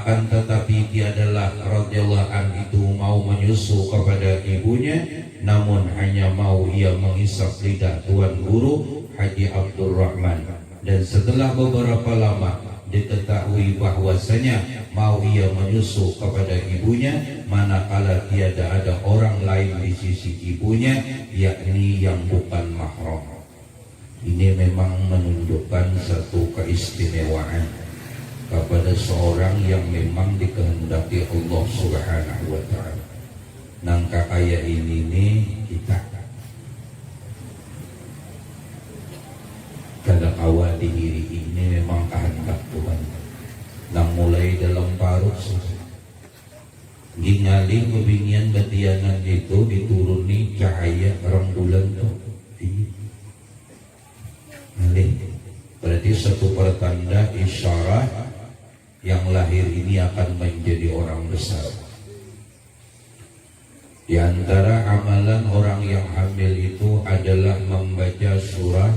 akan tetapi tiadalah radhiyallahu an itu mau menyusu kepada ibunya, namun hanya mau ia mengisap lidah tuan guru Haji Abdurrahman. Dan setelah beberapa lama diketahui bahwasanya mau ia menyusu kepada ibunya, manakala tiada ada orang lain di sisi ibunya, yakni yang bukan mahram. Ini memang menunjukkan satu keistimewaan kepada seorang yang memang dikehendaki Allah Subhanahu wa ta'ala. Nangka kaya ini nih kita kada kawa diri ini memang kehendak Tuhan. Nang mulai dalam parut gingaling kebingian batianan itu dituruni cahaya rembulan tuh. Berarti satu pertanda isyarat yang lahir ini akan menjadi orang besar. Di antara amalan orang yang hamil itu adalah membaca surah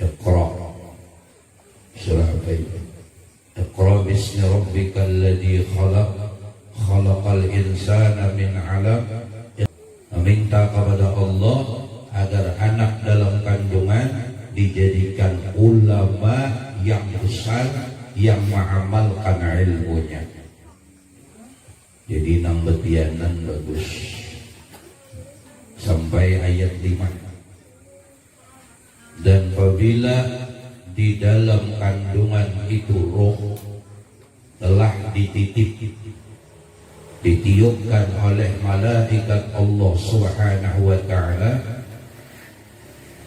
Iqra. Surah apa itu? Iqra bismi rabbikal ladzi khalaq, khalaqal insana min 'alaq. Meminta kepada Allah agar anak dalam kandungan dijadikan ulama yang besar yang mengamalkan ilmunya. Jadi nang betianan bagus sampai ayat 5. Dan apabila di dalam kandungan itu roh telah ditiupkan oleh malaikat Allah Subhanahu wa ta'ala,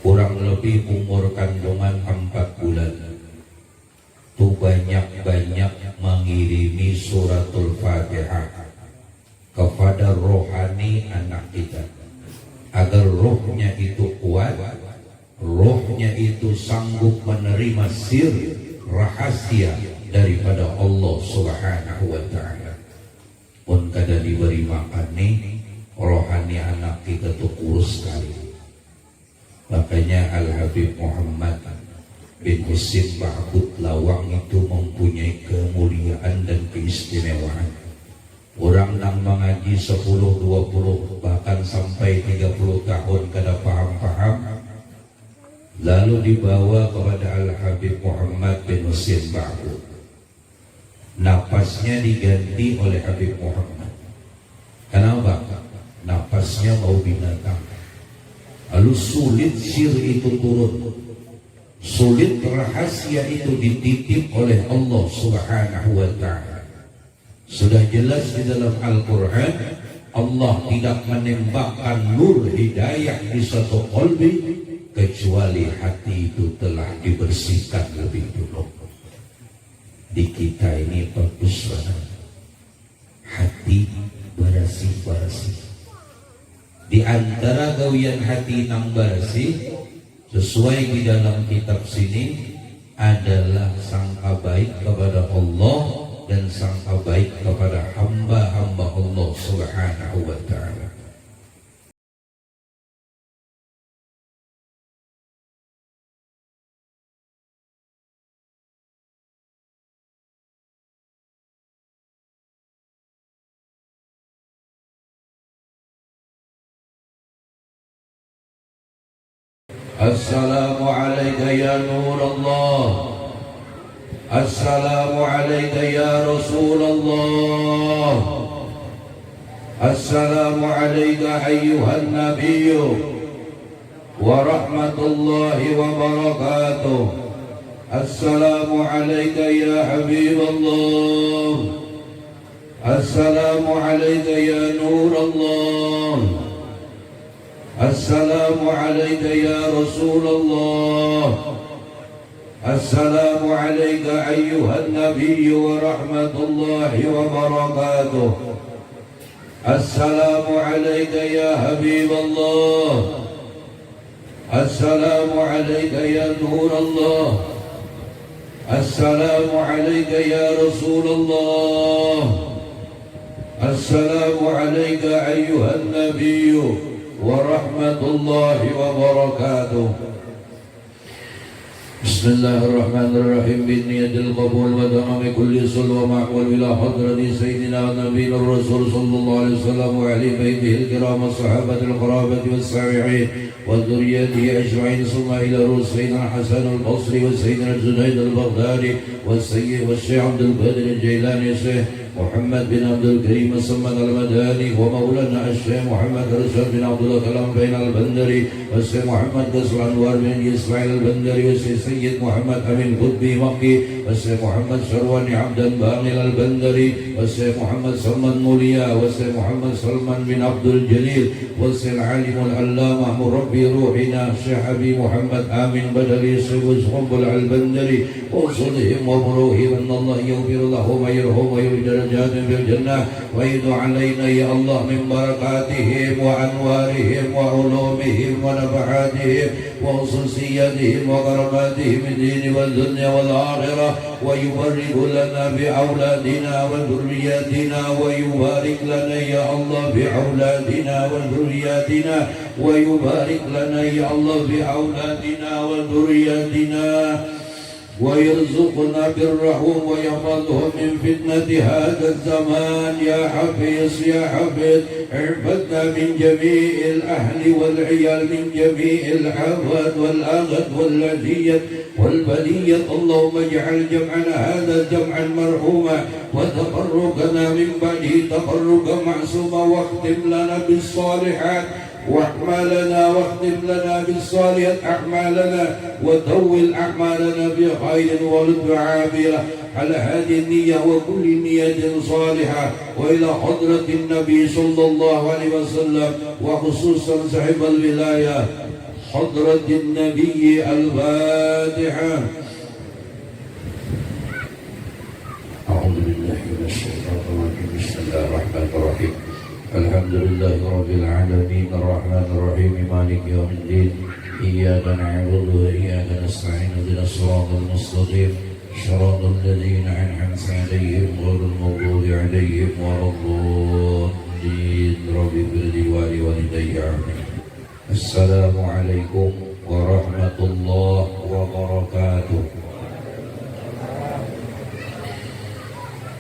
kurang lebih umur kandungan 4 bulan, tu banyak-banyak mengirimi suratul Fatihah kepada rohani anak kita, agar rohnya itu kuat, rohnya itu sanggup menerima sir rahasia daripada Allah Subhanahu wa ta'ala. Pun kada diberi makan nih, rohani anak kita tuh kurus sekali. Makanya Al-Habib Muhammad bin Husin Ba'bud Lawang itu mempunyai kemuliaan dan keistimewaan. Orang yang mengaji 10, 20, bahkan sampai 30 tahun kada paham-paham, lalu dibawa kepada Al-Habib Muhammad bin Husin Ba'bud. Napasnya diganti oleh Habib Muhammad. Kenapa? Napasnya mau binatang. Lalu sulit sir itu turun, sulit rahasia itu dititip oleh Allah Subhanahu wa ta'ala. Sudah jelas di dalam Al-Quran, Allah tidak menembakkan nur hidayah di satu qalbi kecuali hati itu telah dibersihkan lebih dulu. Di kita ini bagus banget, hati bersih-bersih. Di antara gawian hati nang bersih sesuai di dalam kitab sini adalah sangka baik kepada Allah dan sangka baik kepada hamba-hamba Allah Subhanahu wa ta'ala. Assalamualaikum ya Nur Allah. Assalamualaikum ya Rasulullah. Assalamualaikum ayyuhan nabiyyu wa rahmatullahi wa barakatuh. Assalamualaikum ya Habiballah. Assalamualaikum ya Nur Allah. Assalamualaikum ya Rasulullah. Assalamualaikum ayyuhan nabiyyu wa rahmatullahi wa barakatuh. Assalamualaikum ya Habiballah. Assalamualaikum ya Nur Allah. Assalamualaikum ya Rasulullah. Assalamualaikum ayyuhan nabiyyu wa rahmatullahi wa barakatuh. Bismillahirrahmanirrahim. Binniyatil qabul wa tamami kulli sul wa ma'wal ila hadrati sayyidina nabiyina rasul sallallahu alaihi wasallam wa ali baitihi al-kiram wa sahabatil qarabati was sabi'in wa dhurriyyatihi ajma'in summa ila rusulina Hasan al-Basri wa sayyidina Junayd al-Baghdadi wa sayyid wa Syekh Abdul Qadir al-Jailani Syekh Muhammad bin Abdul Karim As-Samad al-Madani wa maulana Syekh Muhammad Rashid bin Abdullah Kalam bin al-Bandari wa Syekh Muhammad Qasr Anwar bin Ismail al-Bandari wa Syekh Muhammad Amin Qutbi Maqi wa Syekh Muhammad Syarwani Abdan Bangil al-Bandari wa Syekh Muhammad Salman Mulia wa Syekh Muhammad Salman bin Abdul Jalil wa Syekh Alim al-Allamah Murabbi Ruhina Syekh Abi Muhammad Amin Badali Syekh Zumbul al-Bandari wa usulihim wa buruhim anna Allah yaghfir lahum wa yarhum wa yudar درجات في الجنة ويد علينا يا الله من بركاتهم وأنوارهم وعلومهم ونفحاتهم وخصوصياتهم وكراماتهم في الدين والدنيا والآخرة ويبارك لنا بأولادنا وذرياتنا ويبارك لنا يا الله بأولادنا وذرياتنا ويبارك لنا يا الله بأولادنا وذرياتنا ويرزقنا برهم ويحفظهم من فتنة هذا الزمان يا حفيظ يا حفيظ احفظنا من جميع الأهل والعيال من جميع الحفظ والأغد واللذية والبلية اللهم اجعل جمعنا هذا جمعا مرحوما وتفرقنا من بعده تفرقا معصوما واختم لنا بالصالحات وأعمالنا واختم لنا بالصالحات أعمالنا وطول أعمالنا بخير ولطف عابرة على هذه النية وكل نية صالحة وإلى حضرة النبي صلى الله عليه وسلم وخصوصا صاحب الولاية حضرة النبي الفاتحة. أعوذ بالله من الشيطان الرجيم. بسم الله الرحمن الرحيم. الحمد لله رب العالمين الرحمن الرحيم مالك يوم الدين إياك نعبد وإياك نستعين اهدنا الصراط المستقيم صراط الذين أنعمت عليهم غير المغضوب عليهم ولا الضالين رب اغفر لي ولوالدي آمين. السلام عليكم ورحمة الله وبركاته.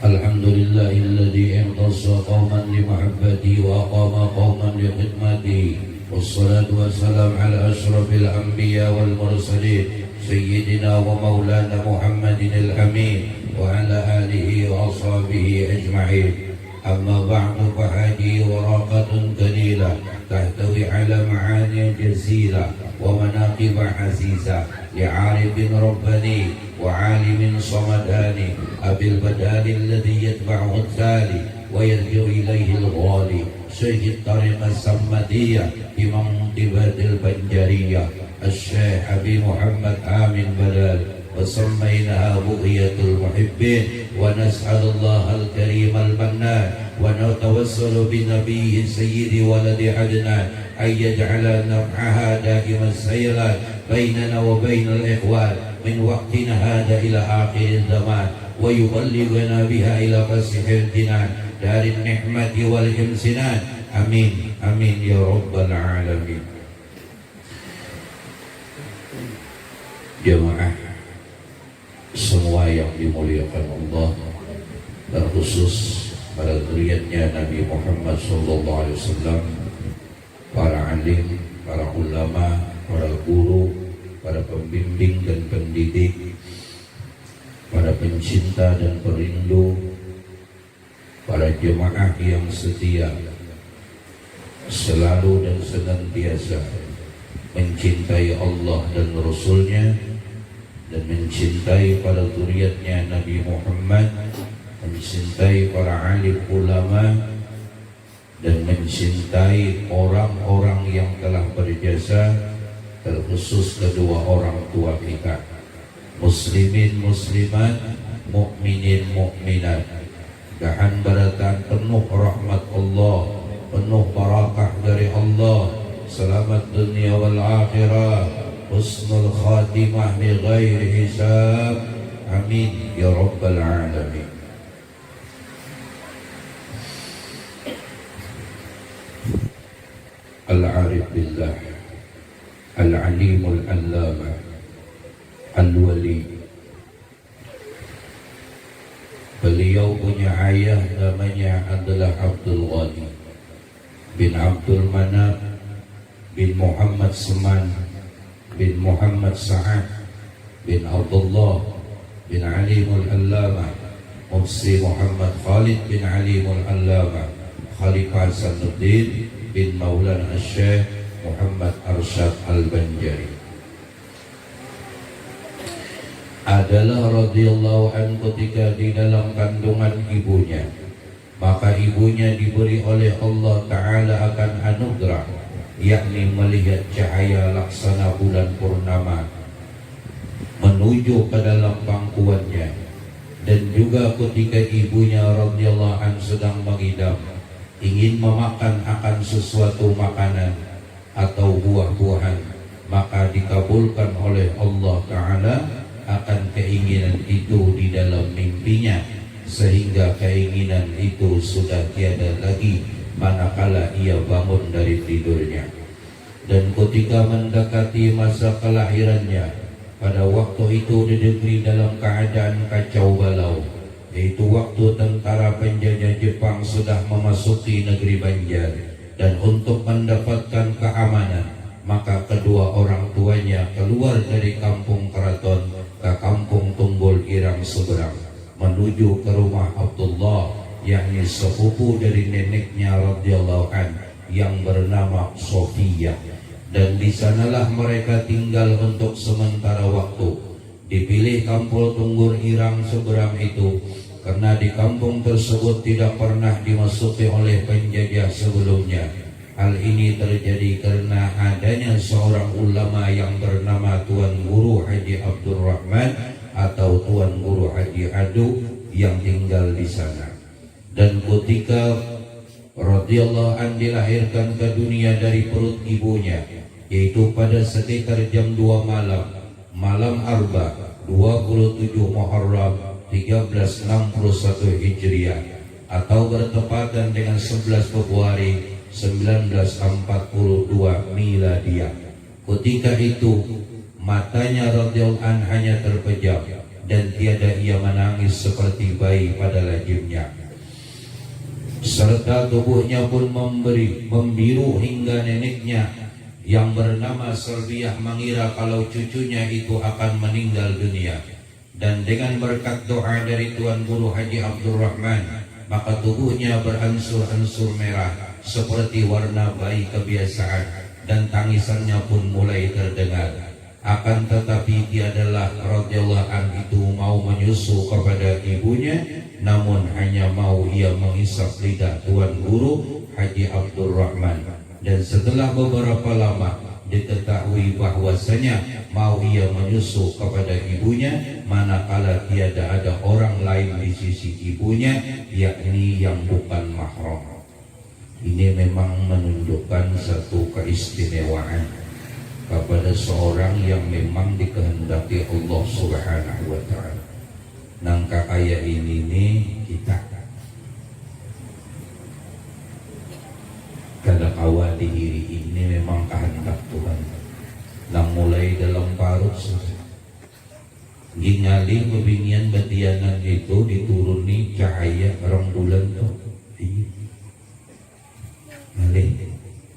الحمد لله الذي اختص قوما لمحبتي وأقام قوما لخدمتي والصلاة والسلام على أشرف الأنبياء والمرسلين سيدنا ومولانا محمد الأمين وعلى آله وأصحابه أجمعين. أما بعد فهذه ورقة قليلة تحتوي على معاني جزيلة ومناقب عزيزة لعارف رباني وعالم صمداني أبي البدال الذي يتبعه التالي ويرجع إليه الغالي شيخ الطريقة السمدية في منطقة البنجرية الشيخ أبي محمد آمين بدال وسميناها بغية المحبين ونسأل الله الكريم المنان ونتوسل بنبي سيد ولد عدنان أن يجعل نفعها دائما السيرات بيننا وبين الإخوان من وقتنا هذا إلى آخر الزمان ويبلغنا بها إلى فسح الجنان دار النعمة والامتنان آمين آمين يا رب العالمين. Jemaah semua yang dimuliakan Allah, terkhusus pada zuriatnya Nabi Muhammad SAW, para alim, para ulama, para guru, para pembimbing dan pendidik, para pencinta dan perindu, para jemaah yang setia, selalu dan senantiasa mencintai Allah dan Rasulnya dan mencintai para zuriatnya Nabi Muhammad, mencintai para alim ulama dan mencintai orang-orang yang telah berjasa, terkhusus kedua orang tua kita, muslimin muslimat, mukminin mukminat. Dahan baratan penuh rahmat Allah, penuh barakah dari Allah, selamat dunia wal akhirah, husnul khatimah bi ghairi hisab. Amin ya rabbal alamin. Al-arif billah, al-alimul allama, al Beliau punya ayah namanya adalah Abdul Ghani bin Abdul Manaf bin Muhammad Seman bin Muhammad Sa'ad bin Abdullah bin Alimul Allama Mufsi Muhammad Khalid bin Alimul Allama Khalifah Sanuddin bin Maulana Syekh Muhammad Arsyad Al-Banjari. Adalah radhiyallahu anhu ketika di dalam kandungan ibunya, maka ibunya diberi oleh Allah Ta'ala akan anugerah, yakni melihat cahaya laksana bulan purnama menuju ke dalam pangkuannya. Dan juga ketika ibunya radhiyallahu anhu sedang mengidam, ingin memakan akan sesuatu makanan atau buah-buahan, maka dikabulkan oleh Allah Ta'ala akan keinginan itu di dalam mimpinya, sehingga keinginan itu sudah tiada lagi manakala ia bangun dari tidurnya. Dan ketika mendekati masa kelahirannya, pada waktu itu di negeri dalam keadaan kacau balau, yaitu waktu tentara penjajah Jepang sudah memasuki negeri Banjar. Dan untuk mendapatkan keamanan, maka kedua orang tuanya keluar dari kampung keraton ke kampung Tunggul Irang seberang, menuju ke rumah Abdullah, yakni sepupu dari neneknya radhiyallahu an yang bernama Sofia. Dan di sanalah mereka tinggal untuk sementara waktu. Dipilih kampung Tunggul Irang seberang itu karena di kampung tersebut tidak pernah dimasuki oleh penjajah sebelumnya. Hal ini terjadi karena adanya seorang ulama yang bernama Tuan Guru Haji Abdurrahman atau Tuan Guru Haji Adu yang tinggal di sana. Dan ketika radhiyallahu an dilahirkan ke dunia dari perut ibunya, yaitu pada sekitar jam 2 malam, malam Arba 27 Muharram 1361 Hijriah, atau bertepatan dengan 11 Februari 1942 Miladiah. Ketika itu matanya radhiyallahu an hanya terpejam dan tiada ia menangis seperti bayi pada lajimnya, serta tubuhnya pun membiru hingga neneknya yang bernama Selbiah mengira kalau cucunya itu akan meninggal dunia. Dan dengan berkat doa dari Tuan Guru Haji Abdurrahman, maka tubuhnya beransur-ansur merah seperti warna bayi kebiasaan, dan tangisannya pun mulai terdengar. Akan tetapi tiadalah radhiyallahu an itu mau menyusu kepada ibunya, namun hanya mau ia menghisap lidah Tuan Guru Haji Abdurrahman. Dan setelah beberapa lama diketahui bahwasanya mau ia menyusu kepada ibunya, manakala tiada ada orang lain di sisi ibunya, yakni yang bukan mahram. Ini memang menunjukkan satu keistimewaan kepada seorang yang memang dikehendaki Allah Subhanahu wa ta'ala. Nangka kaya ini nih kita kada kawa diri ini memang kehendak Tuhan. Nang mulai dalam parut gingali kebingian batianan itu dituruni cahaya rembulan tuh.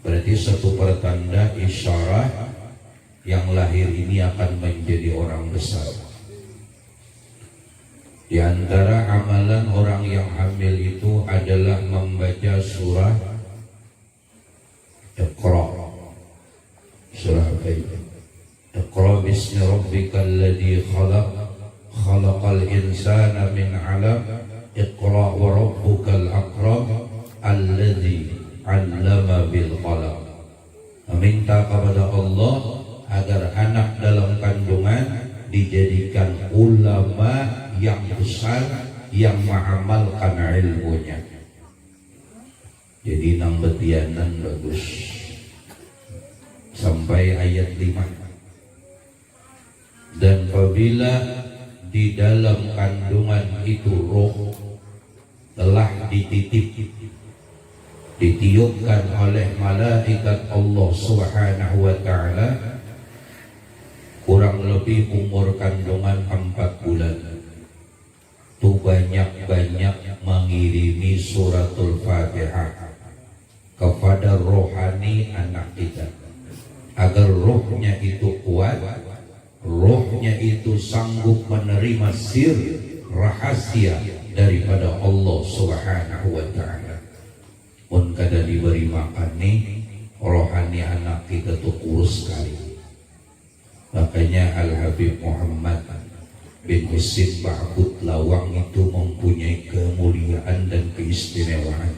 Berarti satu pertanda isyarat yang lahir ini akan menjadi orang besar. Di antara amalan orang yang hamil itu adalah membaca surah Iqra. Surah apa itu? Iqra bismi rabbikal ladzi khalaq, khalaqal insana min 'alaq, Iqra wa rabbukal akram alladzi 'allama bil qalam. Meminta kepada Allah agar anak dalam kandungan dijadikan ulama yang besar yang mengamalkan ilmunya. Jadi nang betianan bagus sampai ayat 5. Dan apabila di dalam kandungan itu roh telah ditiupkan oleh malaikat Allah Subhanahu wa ta'ala, kurang lebih umur kandungan 4 bulan. tuh banyak-banyak mengirimi suratul Fatihah kepada rohani anak kita, agar rohnya itu kuat, rohnya itu sanggup menerima sir rahasia daripada Allah Subhanahu wa ta'ala. Pun kada diberi makan nih, rohani anak kita tuh kurus sekali. Makanya Al-Habib Muhammad bin Husin Ba'bud Lawang itu mempunyai kemuliaan dan keistimewaan.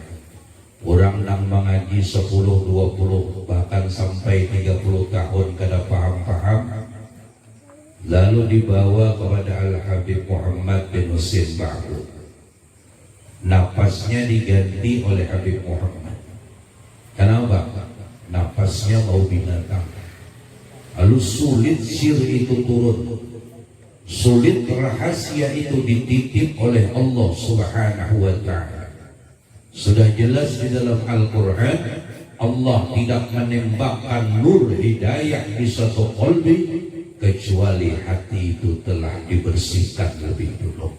Orang nang mengaji 10, 20, bahkan sampai 30 tahun kada paham-paham, lalu dibawa kepada Al-Habib Muhammad bin Husin Ba'bud. Napasnya diganti oleh Habib Muhammad. Kenapa? Napasnya mau binatang. Lalu sulit sir itu turun, sulit rahasia itu dititip oleh Allah Subhanahu wa ta'ala. Sudah jelas di dalam Al-Quran, Allah tidak menembakkan nur hidayah di satu qalbi kecuali hati itu telah dibersihkan lebih dulu.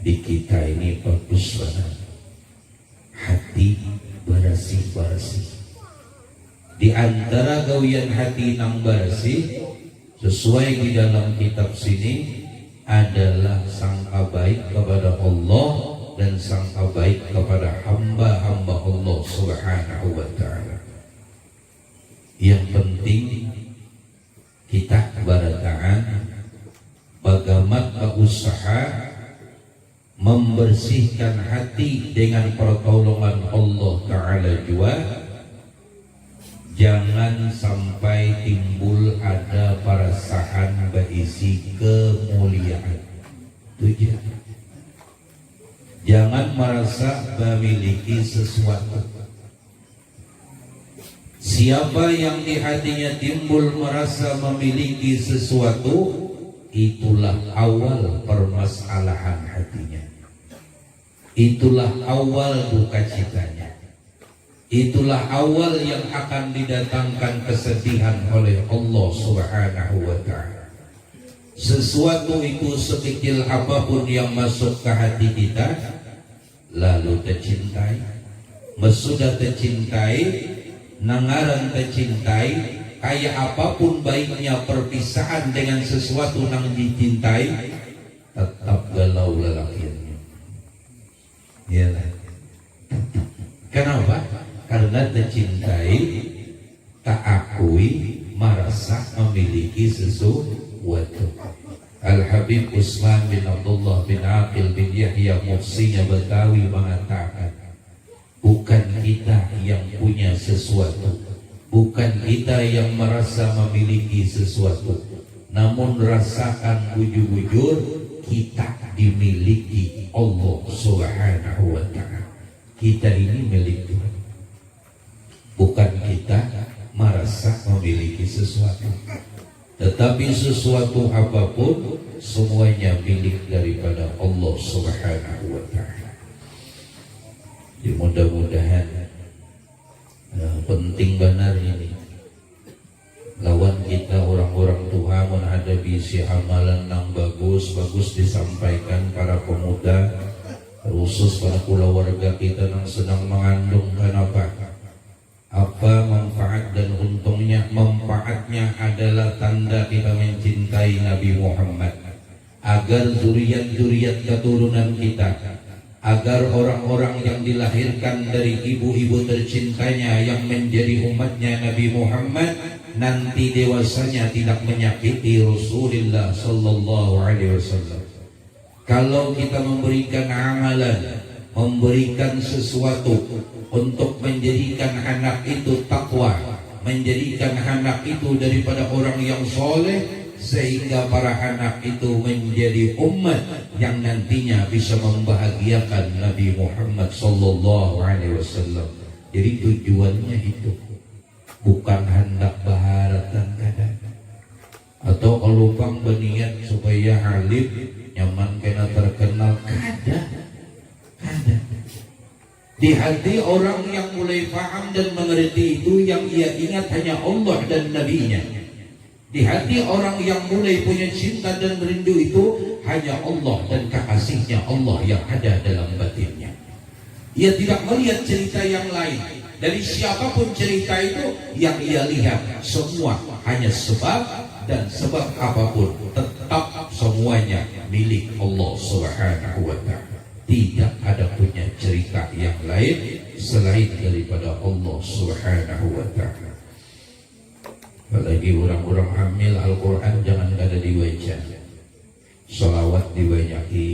Di kita ini bagus banget, hati bersih-bersih. Di antara gawian hati nang bersih, sesuai di dalam kitab sini, adalah sangka baik kepada Allah dan sangka baik kepada hamba-hamba Allah Subhanahu wa ta'ala. Yang penting kita barataan bagaimana usaha membersihkan hati dengan pertolongan Allah Ta'ala juga. Jangan sampai timbul ada perasaan berisi kemuliaan. Tujuh. Jangan merasa memiliki sesuatu. Siapa yang di hatinya timbul merasa memiliki sesuatu, itulah awal permasalahan hatinya. Itulah awal duka citanya. Itulah awal yang akan didatangkan kesedihan oleh Allah Subhanahu wa ta'ala. Sesuatu itu sekecil apapun yang masuk ke hati kita, lalu tercintai, sudah tercintai, nangaran tercintai, kayak apapun baiknya perpisahan dengan sesuatu yang dicintai, tetap galau lelakiannya. Iyalah. Kenapa? Karena tercintai, tak akui, merasa memiliki sesuatu. Al-Habib Usman bin Abdullah bin Aqil bin Yahya Muhsinya Betawi mengatakan, bukan kita yang punya sesuatu, bukan kita yang merasa memiliki sesuatu, namun rasakan bujur-bujur kita dimiliki Allah Subhanahu wa ta'ala. Kita ini milik Tuhan, bukan kita merasa memiliki sesuatu. Tetapi sesuatu apapun semuanya milik daripada Allah Subhanahu wa ta'ala. Jadi mudah-mudahan penting benar ini. Lawan kita orang-orang Tuhan menghadapi si amalan yang bagus disampaikan para pemuda, khusus para keluarga kita yang sedang mengandung. Kenapa? Apa manfaat dan untungnya? Manfaatnya adalah tanda kita mencintai Nabi Muhammad, agar zuriat-zuriat keturunan kita, agar orang-orang yang dilahirkan dari ibu-ibu tercintanya yang menjadi umatnya Nabi Muhammad nanti dewasanya tidak menyakiti Rasulullah sallallahu alaihi wasallam. Kalau kita memberikan amalan, memberikan sesuatu untuk menjadikan anak itu takwa, menjadikan anak itu daripada orang yang soleh, sehingga para anak itu menjadi umat yang nantinya bisa membahagiakan Nabi Muhammad sallallahu alaihi wasallam. Jadi tujuannya itu bukan hendak baharatan kadang, atau alupang berniat supaya alim nyaman kena terkenal, kada. Di hati orang yang mulai paham dan mengerti itu, yang ia ingat hanya Allah dan Nabi-Nya. Di hati orang yang mulai punya cinta dan rindu itu hanya Allah dan kekasihnya Allah yang ada dalam batinnya. Ia tidak melihat cerita yang lain. Dari siapapun cerita itu yang ia lihat semua hanya sebab, dan sebab apapun tetap semuanya milik Allah Subhanahu wa ta'ala. Tidak ada punya cerita yang lain selain daripada Allah Subhanahu wa ta'ala. Apalagi orang-orang hamil Al-Quran jangan ada dibaca. Salawat dibanyaki.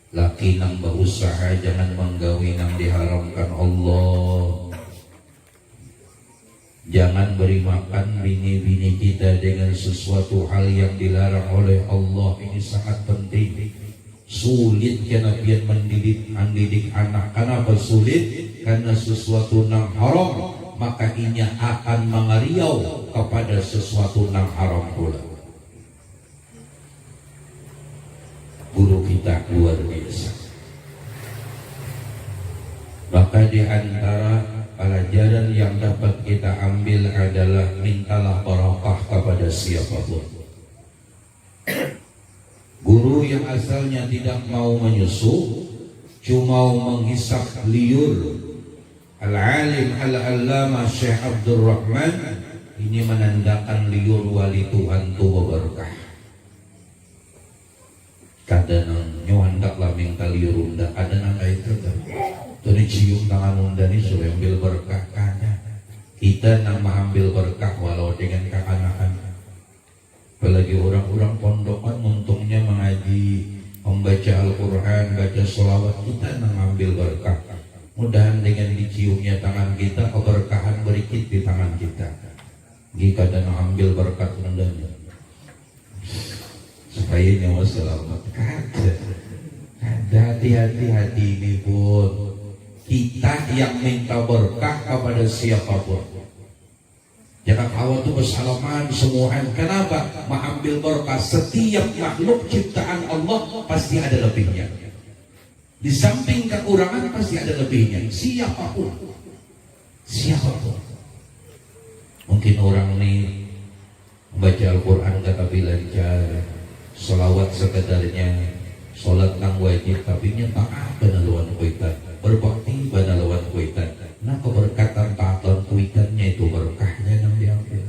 Laki nang berusaha jangan menggawi nang diharamkan Allah. Jangan beri makan bini-bini kita dengan sesuatu hal yang dilarang oleh Allah. Ini sangat penting. Sulit karena biar mendidik anak. Kenapa sulit? Karena sesuatu nang haram, maka inya akan mengariau kepada sesuatu nang haram pula. Guru kita luar biasa. Maka di antara pelajaran yang dapat kita ambil adalah mintalah barakah kepada siapapun. Guru yang asalnya tidak mau menyusup, cuma menghisap liur. Al-alim al-allama Syekh Abdul Rahman ini menandakan liur wali Tuhan tu berkah. Kadang nyuandaklah minta liur unda, kadang itu kan. Tadi cium tangan unda ni suruh ambil berkah kada. Kita nak mengambil berkah walau dengan kekanakan. Apalagi orang-orang pondokan untungnya mengaji, membaca Al-Quran, baca sholawat, kita nak mengambil berkah. Mudahan dengan diciumnya tangan kita, keberkahan berikit di tangan kita. Jika dan ambil berkat undanya supaya nyawa selamat. Ada hati-hati ini pun. Kita yang minta berkah kepada siapapun. Jangan awal itu bersalaman semuaan. Kenapa? Mengambil berkah. Setiap makhluk ciptaan Allah pasti ada lebihnya. Di samping kekurangan pasti ada lebihnya. Siapapun. Mungkin orang ini membaca Al-Quran kata lancar, selawat sekedarnya, sholat nang wajib, tapi tak apa naluan kuitan, berbakti pada lawan kuitan. Nah keberkatan paton kuitannya itu berkahnya yang diambil.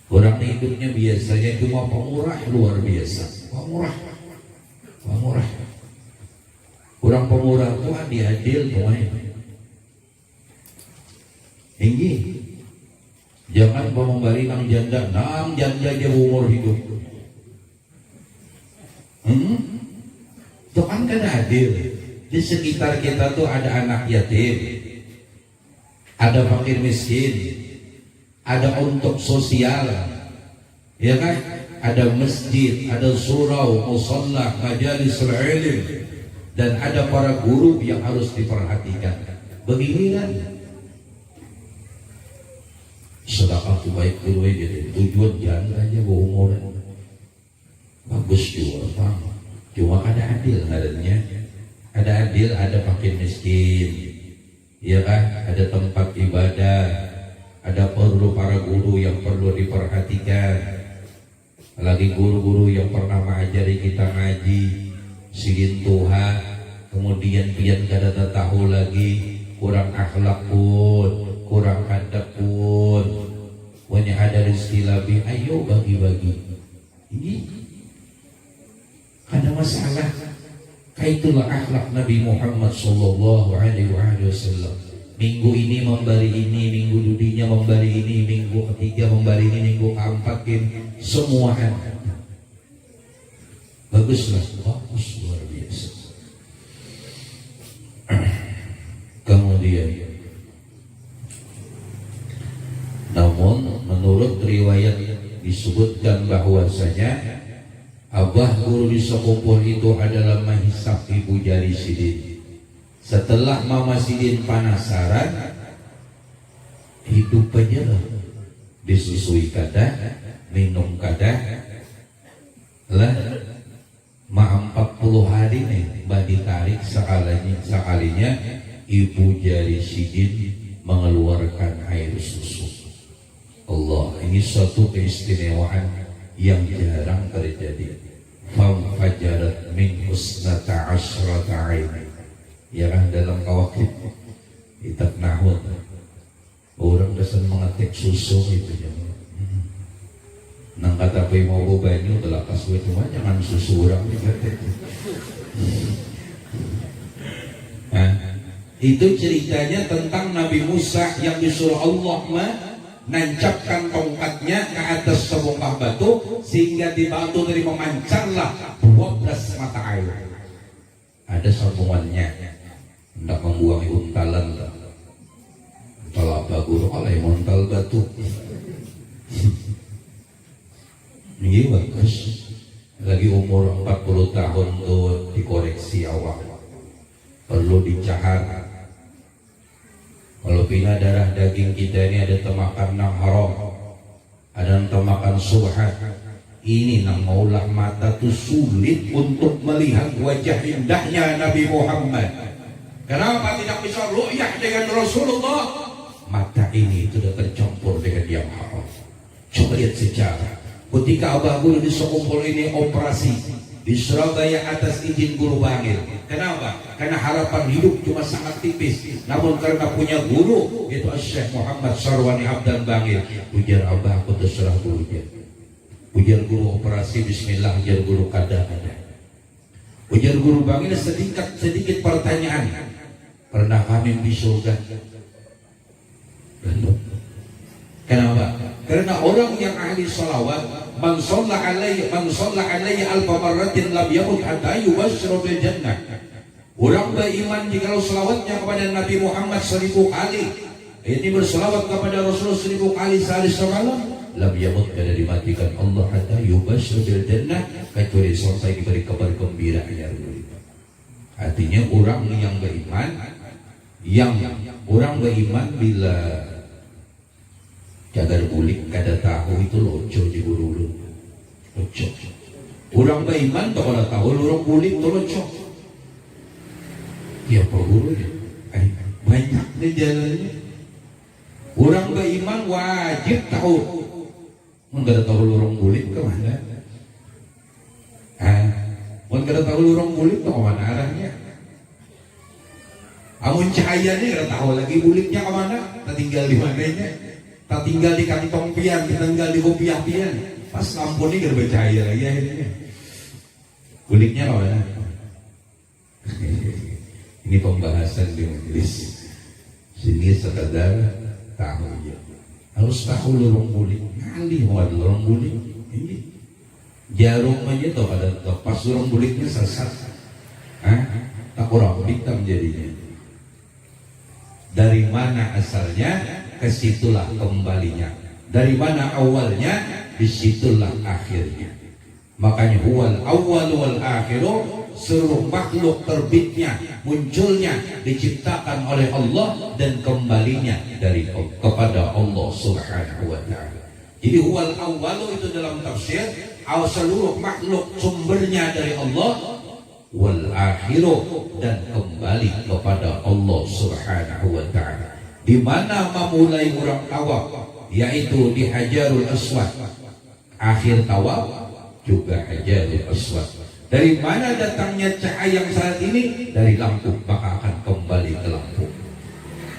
Orang hidupnya biasanya cuma pemurah luar biasa, pemurah. Orang pemurah itu adil tuanya. Tinggi. Jangan memberi nang janda dia umur hidup. Itu kan adil. Di sekitar kita tuh ada anak yatim, ada fakir miskin, ada untuk sosial, ya kan? Ada masjid, ada surau, musalla, majalis ilmu, dan ada para guru yang harus diperhatikan. Begini kan? Sedekah itu baik dulu jadi tujuan jangan aja umur bagus juga bang. Cuma ada adil adanya, ada adil, ada fakir miskin, ya kan? Ada tempat ibadah, ada perlu para guru yang perlu diperhatikan, lagi guru-guru yang pernah mengajari kita ngaji, sidin Tuhan, kemudian pian kada tahu lagi, kurang akhlak pun, kurang adab pun, punya ada rezeki lebih, ayo bagi-bagi. Ini ada masalah. Itulah akhlak Nabi Muhammad sallallahu alaihi wasallam. Minggu ini memberi ini, minggu dudinya memberi ini, minggu ketiga memberi ini, minggu keempat semua baguslah, bagus luar biasa. Kemudian namun menurut riwayat disebutkan bahwasanya Abah guru di sekumpul itu adalah menghisap ibu jari Sidin. Setelah Mama Sidin penasaran, hidup aja lah, disusui kada, minum kada, lah 40 hari nih, mbak ditarik sekalinya ibu jari Sidin mengeluarkan air susu. Allah, ini suatu keistimewaan yang jarang terjadi. Fajarat min husnata asyrata ain. Ya kan, dalam kawakib kitab nahwu orang dasar mengetik susu itu ya. Nang kata pe mau banyu telah kasih cuma jangan susu orang diketik. Nah, itu ceritanya tentang Nabi Musa yang disuruh Allah menancapkan tongkatnya ke atas sebongkah batu sehingga dibantu dari memancarlah 12 mata air. Ada sambungannya, hendak membuang untalan talaba guru alai montal batu. Ini bagus. Lagi umur 40 tahun tuh dikoreksi awak, perlu dicahar. Kalau pina darah daging kita ini ada temakan nang haram, ada temakan subhat. Ini nang maulah mata tuh sulit untuk melihat wajah indahnya Nabi Muhammad. Kenapa tidak bisa ru'yah dengan Rasulullah? Mata ini sudah tercampur dengan yang haram. Coba lihat sejarah. Ketika Abah Guru di sekumpul ini operasi di Surabaya atas izin Guru Bangil. Kenapa? Karena harapan hidup cuma sangat tipis. Namun karena punya guru, yaitu Syekh Muhammad Sarwani Abdan Bangil. Ujar Abah, aku terserah gurunya. Ujar guru operasi, bismillah. Ujar guru kada-kada. Ujar Guru Bangil sedikit pertanyaan. Pernah kami di surga? Kenapa? Karena orang yang ahli salawat, man shalla alaihi alfa marratin lam yamut hatta yubashsharu bil jannah. Orang beriman jikalau selawatnya kepada Nabi Muhammad 1000 kali, ini berselawat kepada Rasul 1000 kali sehari semalam, lam yamut, kada dimatikan Allah hatta yubashsharu bil jannah, kecuali sampai diberi kabar gembira ya. Artinya orang yang beriman bila cagar bulik kada tahu itu loco di guru loco. Orang beriman tak kada tahu lurung bulik itu loco. Ya apa guru ya? Banyak nih jalannya. Orang beriman wajib tahu. Mun kada tahu lurung bulik ke mana? Mun kada tahu lurung bulik ke mana arahnya? Amun cahayanya kada tahu lagi buliknya ke mana? Tertinggal di mananya? Tak tinggal di kantong pian, tinggal di kopiah pian. Pas lampu ini gak bercahaya lagi akhirnya. Kuliknya mana? Ini pembahasan di majelis. Sini sekadar tahu ya. Harus tahu lorong kulik. Ngalih mau ada lorong kulik. Ini jarum aja tuh ada pas lorong kuliknya sesat. Tak kurang hitam jadinya. Dari mana asalnya? Kesitulah kembalinya. Dari mana awalnya, disitulah akhirnya. Makanya huwal awwal wal akhiru, seluruh makhluk terbitnya, munculnya, diciptakan oleh Allah dan kembalinya dari kepada Allah Subhanahu wa ta'ala. Jadi huwal awwalu itu dalam tafsir, seluruh makhluk sumbernya dari Allah, wal akhiru, dan kembali kepada Allah Subhanahu wa ta'ala. Di mana memulai orang tawaf, yaitu di Hajarul Aswad. Akhir tawaf juga Hajarul Aswad. Dari mana datangnya cahaya yang saat ini? Dari lampu, maka akan kembali ke lampu.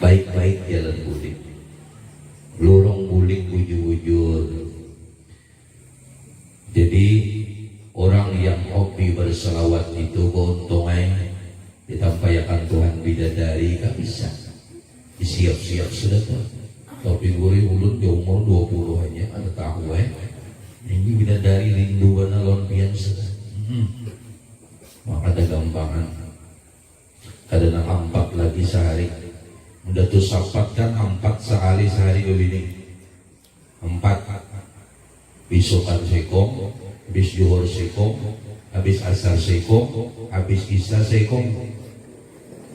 Baik-baik jalan bulik, lorong bulik bujur-bujur. Jadi orang yang hobi berselawat itu keuntungannya ditampaikan Tuhan bidadari gak bisa. Siap-siap sudah tuh. Tapi gurih ulut di umur 20 aja ada tahu ini bidadari linduan alon pian sudah. Maka ada gampangan. Kadang 4 lagi sehari. Udah tuh sapat kan 4 sehari begini. 4. Besokan sekong, habis juhur sekong, habis asar sekong, habis isya sekong.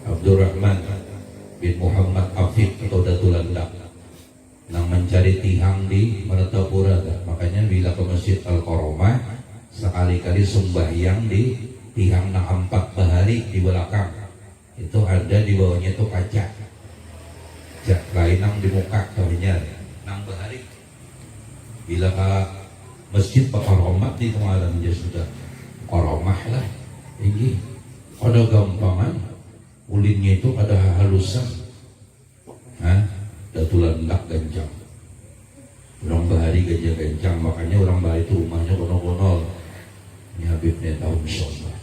Abdurrahman bin Muhammad Afif atau Datulandak nang mencari tihang di Martapura. Makanya bila ke Masjid Al-Qaromah sekali-kali sembahyang di tihang nang 4 bahari di belakang itu ada di bawahnya itu kaca lain nang di muka kaminya nang bahari Bila ka masjid Pakoromat di kemarin dia sudah koromah lah. Ini ada gampangan, ulinnya itu ada halusan, ada tulang dak gancang. Orang bahari gajah gancang, makanya orang bahari itu rumahnya kono-kono. Ini Habibnya tahu insyaallah.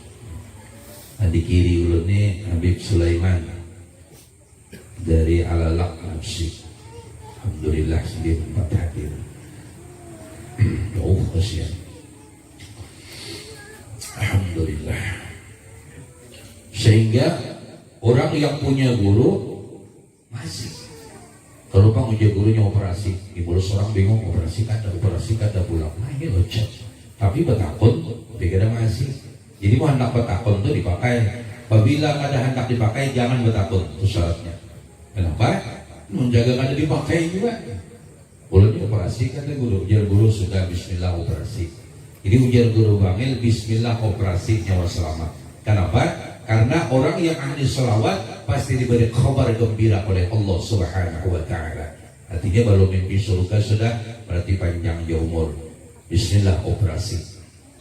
Nah, di kiri ulunnya Habib Sulaiman dari Alalak Nafsi. Alhamdulillah sendiri tempat hadir. Jauh kasihan. Alhamdulillah. Sehingga orang yang punya guru masih. Kalau bang ujian gurunya operasi, ibu seorang bingung operasi kada pulang. Nah ini locet. Tapi betakun, pikirnya masih. Jadi mau hendak betakun itu dipakai. Apabila kada hendak dipakai, jangan betakun. Itu syaratnya. Kenapa? Menjaga kada dipakai juga. Boleh operasi kata guru. Ujian guru sudah Bismillah operasi. Jadi ujian guru bangil Bismillah operasi nyawa selamat. Kenapa? Karena orang yang ahli selawat pasti diberi kabar gembira oleh Allah Subhanahu wa Ta'ala. Artinya baru mimpi surga sudah berarti panjang umur. Bismillah operasi.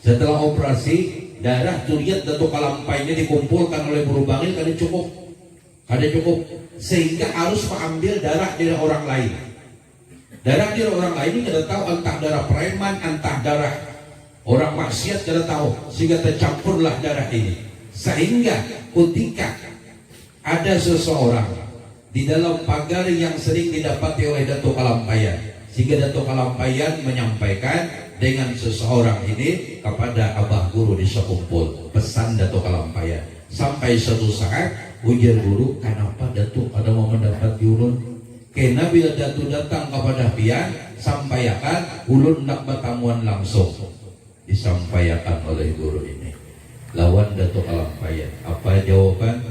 Setelah operasi, darah turiat dan kalampainya dikumpulkan oleh guru bangil kada cukup. Sehingga harus mengambil darah dari orang lain. Darah dari orang lain ini kada tahu entah darah preman, entah darah orang maksiat kada tahu. Sehingga tercampurlah darah ini. Sehingga ketika ada seseorang di dalam pagar yang sering didapati oleh Datuk Kalampayan, sehingga Datuk Kalampayan menyampaikan dengan seseorang ini kepada abah guru di sekumpul, pesan Datuk Kalampayan. Sampai suatu saat ujar guru, kenapa Datuk ada mau mendapat ulun? Karena bila Datuk datang kepada pian, sampaikan ulun nak bertamuan langsung. Disampaikan oleh guru ini. Lawan Datuk Kalampayan. Apa jawaban?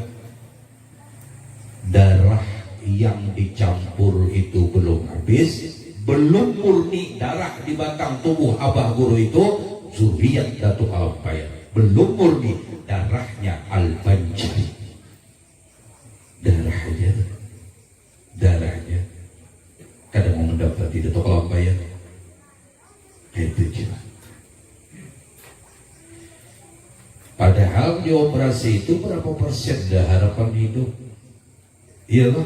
Darah yang dicampur itu belum habis, belum murni darah di batang tubuh abah guru itu zuriat Datuk Kalampayan. Belum murni darahnya Al-Banjari. Darahnya kadang mau mendapati Datuk Kalampayan. Itu jelas. Padahal di operasi itu berapa persen dah harapan hidup? Iya loh.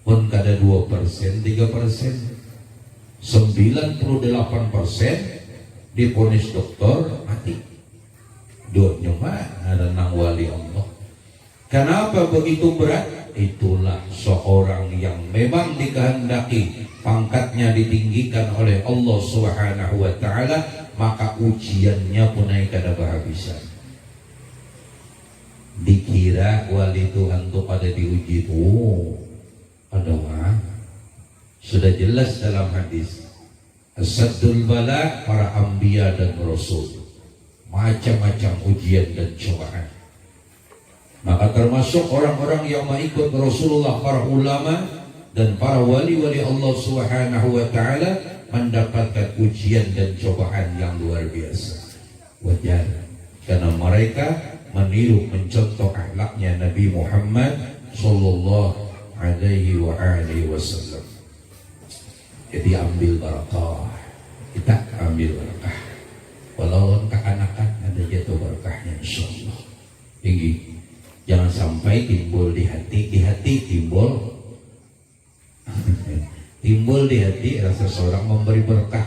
Pun kada 2%, 3%, 98% diponis dokter mati. Duanya mah ada nang wali Allah. Kenapa begitu berat? Itulah seorang yang memang dikehendaki pangkatnya ditinggikan oleh Allah Subhanahu wa Ta'ala, maka ujiannya pun kada berhabisan. Dikira wali Tuhan itu pada diuji itu ada mah sudah jelas dalam hadis asaddul bala para anbiya dan rasul, macam-macam ujian dan cobaan. Maka termasuk orang-orang yang mengikut Rasulullah, para ulama dan para wali-wali Allah Subhanahu wa Ta'ala mendapatkan ujian dan cobaan yang luar biasa. Wajar, karena mereka meniru mencontoh akhlaknya Nabi Muhammad sallallahu alaihi wasallam. Jadi ambil barakah, kita ambil barakah. Walau kekanakan ada jatuh barakahnya insyaallah. Tinggi. Jangan sampai timbul di hati timbul timbul di hati rasa seorang memberi berkah.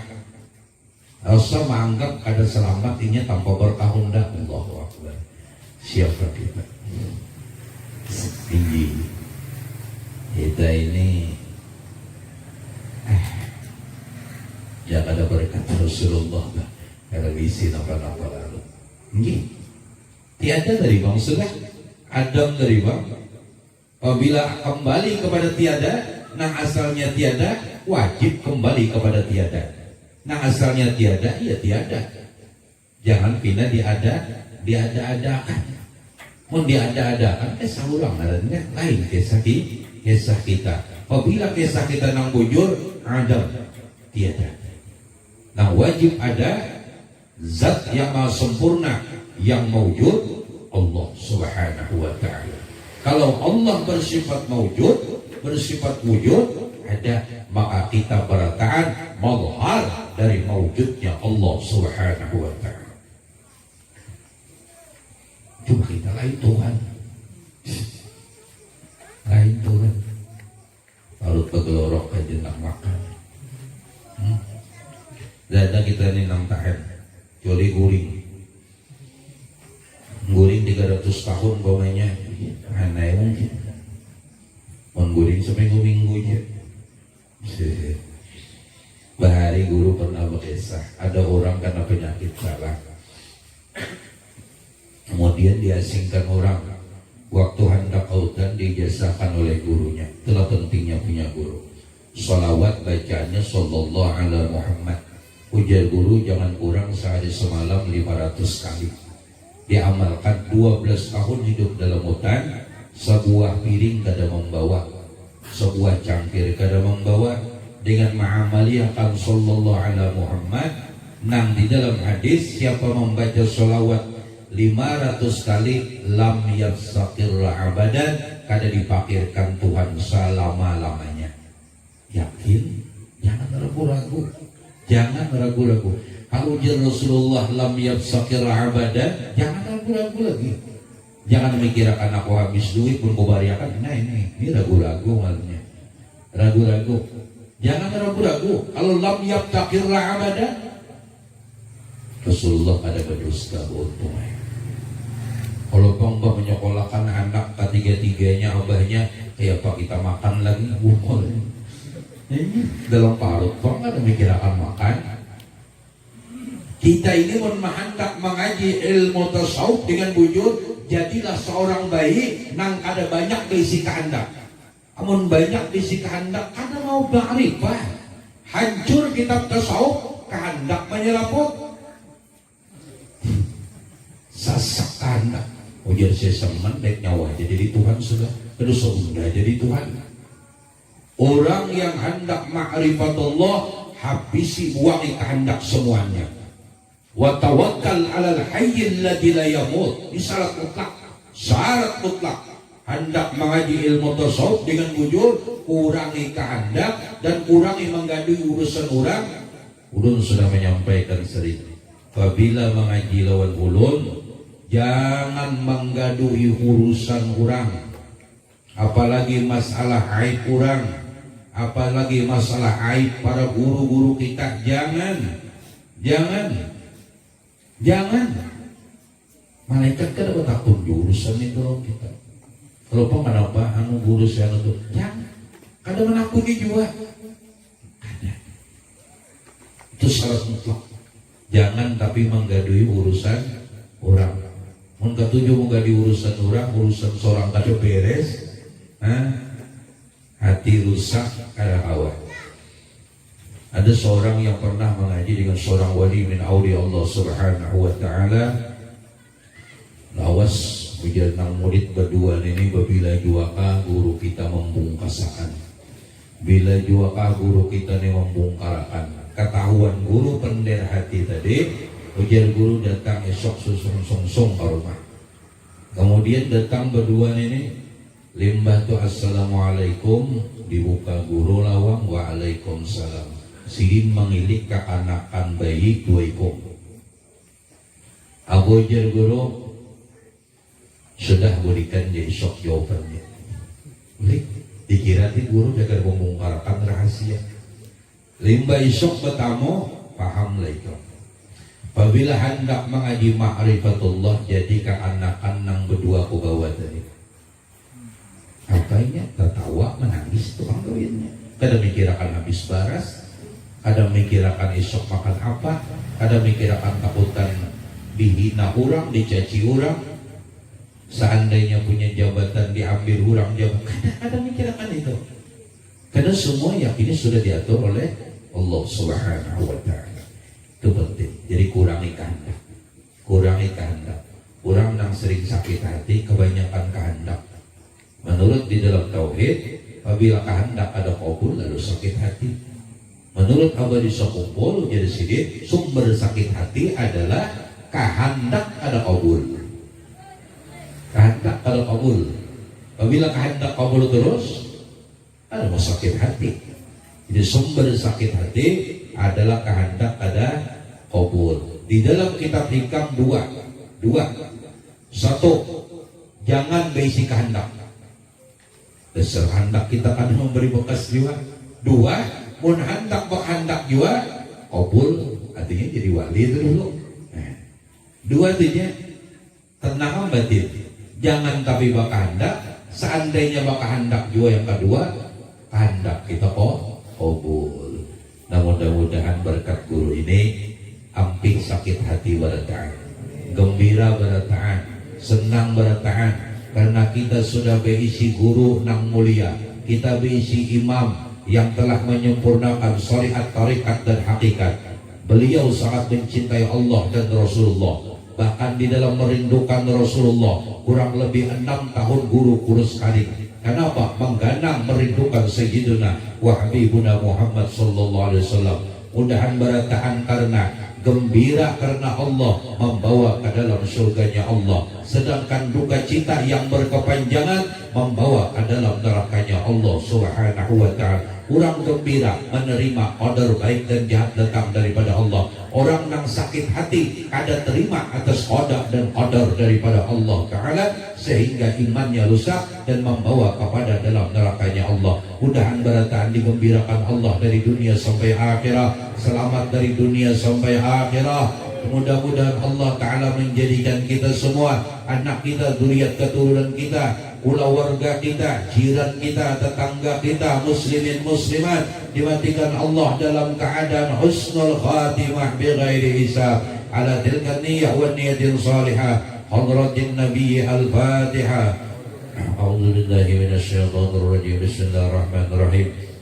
Rasa menganggap ada selamat ini tanpa berkah hendak. Allahu Akbar. Siapa kita? Tinggi. Kita ini jangan ada berkat Rasulullah. Kalau isi napa-napa lalu. Tinggi. Tiada dari bang sudah. Adam dari bang. Apabila kembali kepada tiada, nah asalnya tiada, wajib kembali kepada tiada. Nah asalnya tiada, ya tiada. Jangan pindah diada-adakan. Mau diada-adakan, kisah ulang adanya lain kisah kita. Apabila kisah kita nang bujur, Adam tiada. Nah wajib ada zat yang maha sempurna yang mewujud, Allah Subhanahu wa Ta'ala. Kalau Allah bersifat mewujud, bersifat wujud ada, maka kita bertahan mazhar dari mawujudnya Allah Subhanahu wa ta'ala. Cuma kita lain Tuhan. Lain Tuhan. Kalau pegelorok aja nak makan. Dada kita ini nang tahan. Kecuali guring. Guring 300 tahun bawahnya. Aneh mungkin. Mengguring seminggu-minggunya. Bahari guru pernah berkisah, ada orang karena penyakit salah, kemudian diasingkan orang. Waktu hendak autan dijazahkan oleh gurunya. Itulah pentingnya punya guru. Salawat bacaannya sallallahu ala Muhammad. Ujar guru jangan kurang sehari semalam 500 kali. Diamalkan 12 tahun hidup dalam hutan. Sebuah piring kada membawa, sebuah cangkir kada membawa. Dengan ma'amaliyahkan sallallahu ala Muhammad. Nang di dalam hadis siapa membaca salawat 500 kali lam yafsaqir abadan, kada dipakirkan Tuhan selama-lamanya. Yakin? Jangan ragu-ragu. Jangan ragu-ragu. Kalau ujar Rasulullah lam yafsaqir abadan, jangan ragu-ragu lagi. Jangan mikirkan aku habis duit pun kau bariakan. Nah ini ragu-ragu malunya. Ragu-ragu. Jangan ragu-ragu. Kalau lam yafsaqir abadan, Rasulullah pada berdusta beruntungnya. Kalau bangga menyekolahkan anak ketiga-tiganya abahnya, kayak apa kita makan lagi? Bukan. Dalam parut bangga ada mikirkan makan. Kita ini hendak mengaji ilmu tasawuf dengan bujur, jadilah seorang bayi nang ada banyak berisi kehendak. Amun banyak berisi kehendak, kada mau ma'rifah. Hancur kitab tasawuf, kehendak menyeraput. Sasak kehendak. Ujar saya semen baik nyawa jadi Tuhan sudah. Terus sudah jadi Tuhan. Orang yang hendak ma'rifatullah, habisi buangi kehendak semuanya. Wa tawakkal 'alal hayyil ladzi la yamut. Ini syarat mutlak. Syarat mutlak. Hendak mengaji ilmu tasawuf dengan bujur, kurangi kehendak dan kurangi menggaduhi urusan orang. Ulun sudah menyampaikan sering. Apabila mengaji lawan ulun, jangan menggaduhi urusan orang, apalagi masalah aib orang, apalagi masalah aib para guru-guru kita. Jangan. Malaikat kan dapat takut urusan itu kita. Kalau kenapa guru saya itu, jangan. Kadang menakuni juga. Ada. Itu syarat mutlak. Jangan tapi menggaduhi urusan orang. Mun ketujuh muga di urusan orang, urusan seorang kada beres, hati rusak kada awal. Ada seorang yang pernah mengaji dengan seorang wali min auliya Allah Subhanahu wa ta'ala. Lawas ujar nang murid berdua ini, bila juaka guru kita membungkasakan, bila juaka guru kita ini membungkarakan. Ketahuan guru pendek hati tadi. Ujar guru datang esok susung-sung ke rumah. Kemudian datang berdua ini, limbah tu assalamualaikum, dibuka guru lawang, waalaikumsalam. Sidin mengilik ke anakan bayi duaikum. Aku ujar guru, sudah berikan dia esok jawabannya. Boleh, dikira ti guru jaga membongkarkan rahasia. Limbah esok bertamu, paham lah itu. Apabila hendak mengaji ma'rifatullah, jadi keanakan nang berdua ku bawa tadi. Apanya? Tertawa, menangis tukang kawinnya. Kada mikirakan habis baras, kada mikirakan esok makan apa, kada mikirakan takutan dihina orang, dicaci orang. Seandainya punya jabatan diambil orang jabatan, kada mikirakan itu. Karena semua yakini sudah diatur oleh Allah Subhanahu wa ta'ala. Itu penting. Jadi kurangi kehendak. Orang yang sering sakit hati kebanyakan kehendak. Menurut di dalam tauhid, apabila kehendak ada qabul lalu sakit hati. Menurut Abadi Sokumpul jadi sidin, sumber sakit hati adalah kehendak ada qabul. Kehendak ada qabul. Apabila kehendak qabul terus, ada mau sakit hati. Jadi sumber sakit hati adalah kehendak ada kabul. Di dalam kitab hikam dua. Satu, jangan berisi kehendak. Dasar hendak kita kan memberi bekas jiwa. Dua, mun hendak berhendak jiwa kabul, artinya jadi wali itu dulu. Dua artinya tenang batin. Jangan tapi berkehendak. Seandainya berkehendak jiwa yang kedua, kehendak kita kabul. Nah, mudah-mudahan berkat guru ini amping sakit hati berataan, gembira berataan, senang berataan, karena kita sudah berisi guru nang mulia, kita berisi imam yang telah menyempurnakan syariat, tarikat dan hakikat. Beliau sangat mencintai Allah dan Rasulullah, bahkan di dalam merindukan Rasulullah kurang lebih 6 tahun guru kurus kali. Kenapa? Mengganang merindukan Sayyidina wa Habibuna Muhammad sallallahu alaihi wasallam. Mudahan berataan karena gembira karena Allah membawa ke dalam surganya Allah, sedangkan duka cita yang berkepanjangan membawa ke dalam nerakanya Allah subhanahu wa ta'ala. Orang gembira menerima qadar baik dan jahat datang daripada Allah. Orang yang sakit hati kada terima atas qada dan qadar daripada Allah Ta'ala, sehingga imannya rusak dan membawa kepada dalam nerakanya Allah. Mudahan berataan digembirakan Allah dari dunia sampai akhirat, selamat dari dunia sampai akhirat. Mudah-mudahan Allah Ta'ala menjadikan kita semua, anak kita, zuriat keturunan kita, keluarga kita, jiran kita, tetangga kita, muslimin muslimat, dimatikan Allah dalam keadaan husnul khatimah bighairi hisab. Ala tilka niyah wa niyatin salihah. Hadratin Nabi al-Fatihah. A'udzu billahi minasyaitonir rajim. Bismillahirrahmanirrahim.